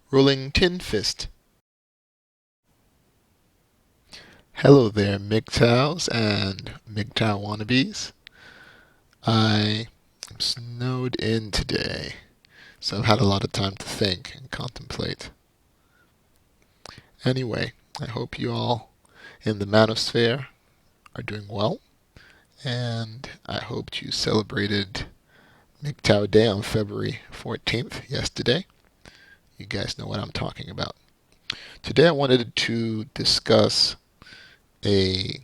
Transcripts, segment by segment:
Rolling Tin Fist. Hello there, MGTOWs and MGTOW wannabes. I am snowed in today, so I've had a lot of time to think and contemplate. Anyway, I hope you all in the manosphere are doing well, and I hope you celebrated MGTOW Day on February 14th yesterday. You guys know what I'm talking about. Today I wanted to discuss a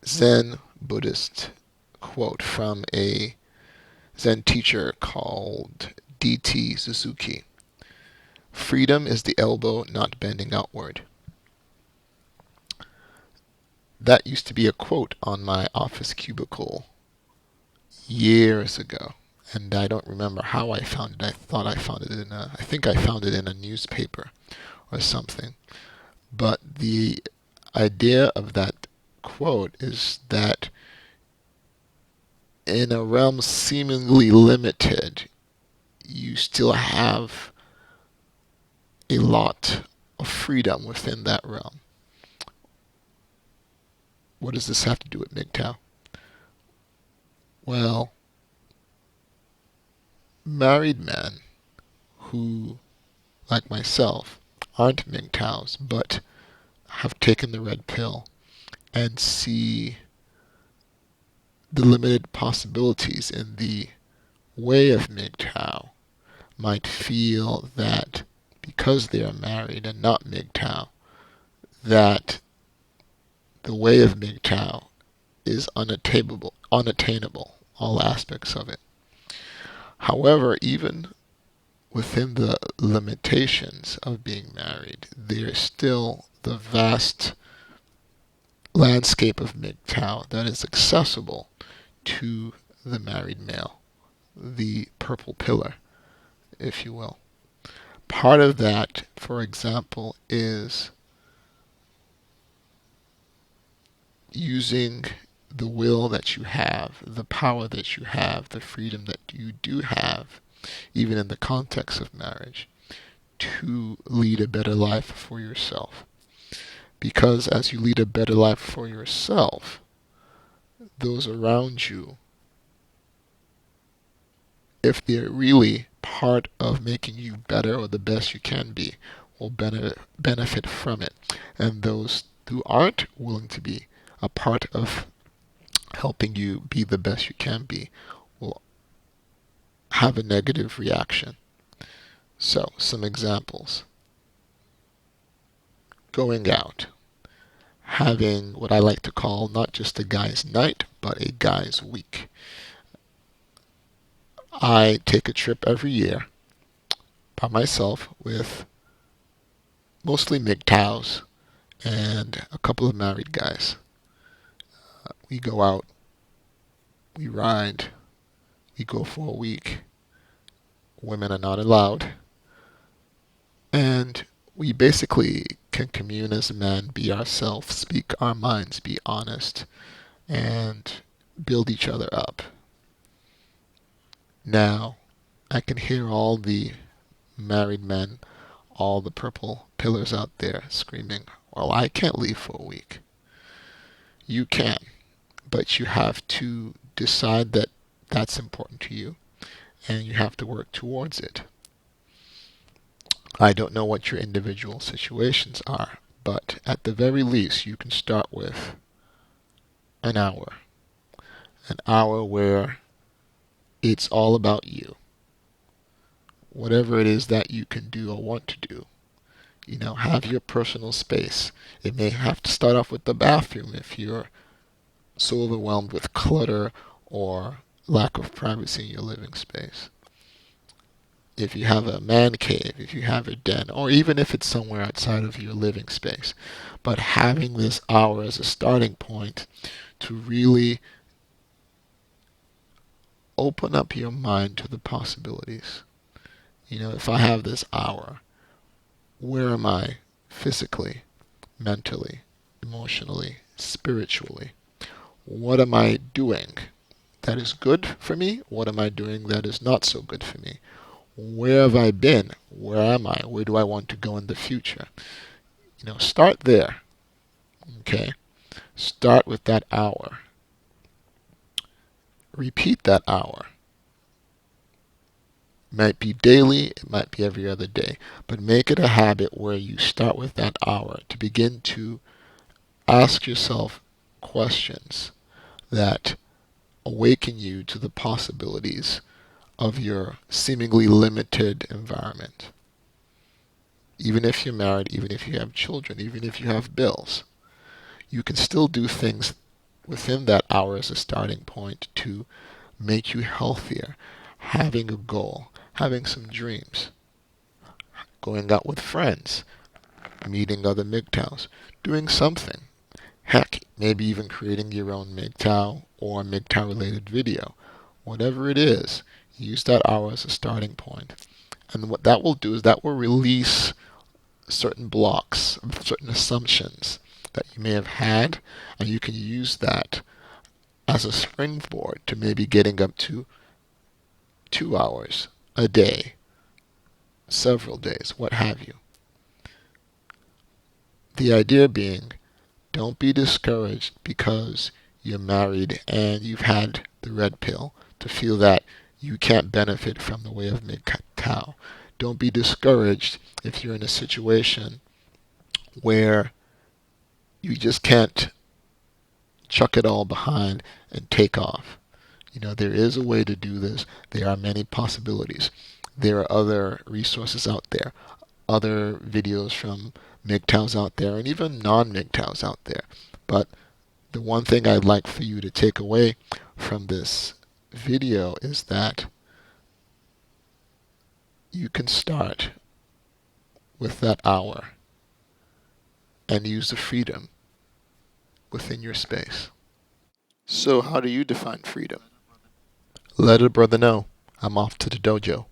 Zen Buddhist quote from a Zen teacher called D.T. Suzuki. Freedom is the elbow not bending outward. That used to be a quote on my office cubicle years ago, and I don't remember how I found it. I think I found it in a newspaper or something. But the idea of that quote is that in a realm seemingly limited, you still have a lot of freedom within that realm. What does this have to do with MGTOW? Well, married men who, like myself, aren't MGTOWs but have taken the red pill and see the limited possibilities in the way of MGTOW might feel that because they are married and not MGTOW, that the way of MGTOW is unattainable, all aspects of it. However, even within the limitations of being married, there is still the vast landscape of MGTOW that is accessible to the married male, the purple pillar, if you will. Part of that, for example, is using the will that you have, the power that you have, the freedom that you do have, even in the context of marriage, to lead a better life for yourself. Because as you lead a better life for yourself, those around you, if they're really part of making you better or the best you can be, will benefit from it. And those who aren't willing to be a part of helping you be the best you can be will have a negative reaction. So, some examples. Going out. Having what I like to call not just a guy's night, but a guy's week. I take a trip every year by myself with mostly MGTOWs and a couple of married guys. We go out, we ride, we go for a week. Women are not allowed. And we basically can commune as a man, be ourselves, speak our minds, be honest, and build each other up. Now, I can hear all the married men, all the purple pillars out there screaming, well, I can't leave for a week. You can, but you have to decide that that's important to you, and you have to work towards it. I don't know what your individual situations are, but at the very least, you can start with an hour. An hour where it's all about you. Whatever it is that you can do or want to do. Have your personal space. It may have to start off with the bathroom if you're so overwhelmed with clutter or lack of privacy in your living space. If you have a man cave, if you have a den, or even if it's somewhere outside of your living space. But having this hour as a starting point to really open up your mind to the possibilities. If I have this hour, where am I physically, mentally, emotionally, spiritually? What am I doing that is good for me? What am I doing that is not so good for me? Where have I been? Where am I? Where do I want to go in the future? Start there. Okay? Start with that hour. Repeat that hour. It might be daily, it might be every other day, but make it a habit where you start with that hour to begin to ask yourself questions that awaken you to the possibilities of your seemingly limited environment. Even if you're married, even if you have children, even if you have bills, you can still do things within that hour as a starting point to make you healthier. Having a goal, having some dreams, going out with friends, meeting other MGTOWs, doing something. Heck, maybe even creating your own MGTOW or MGTOW related video. Whatever it is, use that hour as a starting point. And what that will do is that will release certain blocks, certain assumptions that you may have had, and you can use that as a springboard to maybe getting up to 2 hours a day, several days, what have you. The idea being, don't be discouraged because you're married and you've had the red pill to feel that you can't benefit from the way of MGTOW. Don't be discouraged if you're in a situation where you just can't chuck it all behind and take off. There is a way to do this. There are many possibilities. There are other resources out there, other videos from MGTOWs out there, and even non-MGTOWs out there. But the one thing I'd like for you to take away from this video is that you can start with that hour and use the freedom within your space. So how do you define freedom? Let a brother know. I'm off to the dojo.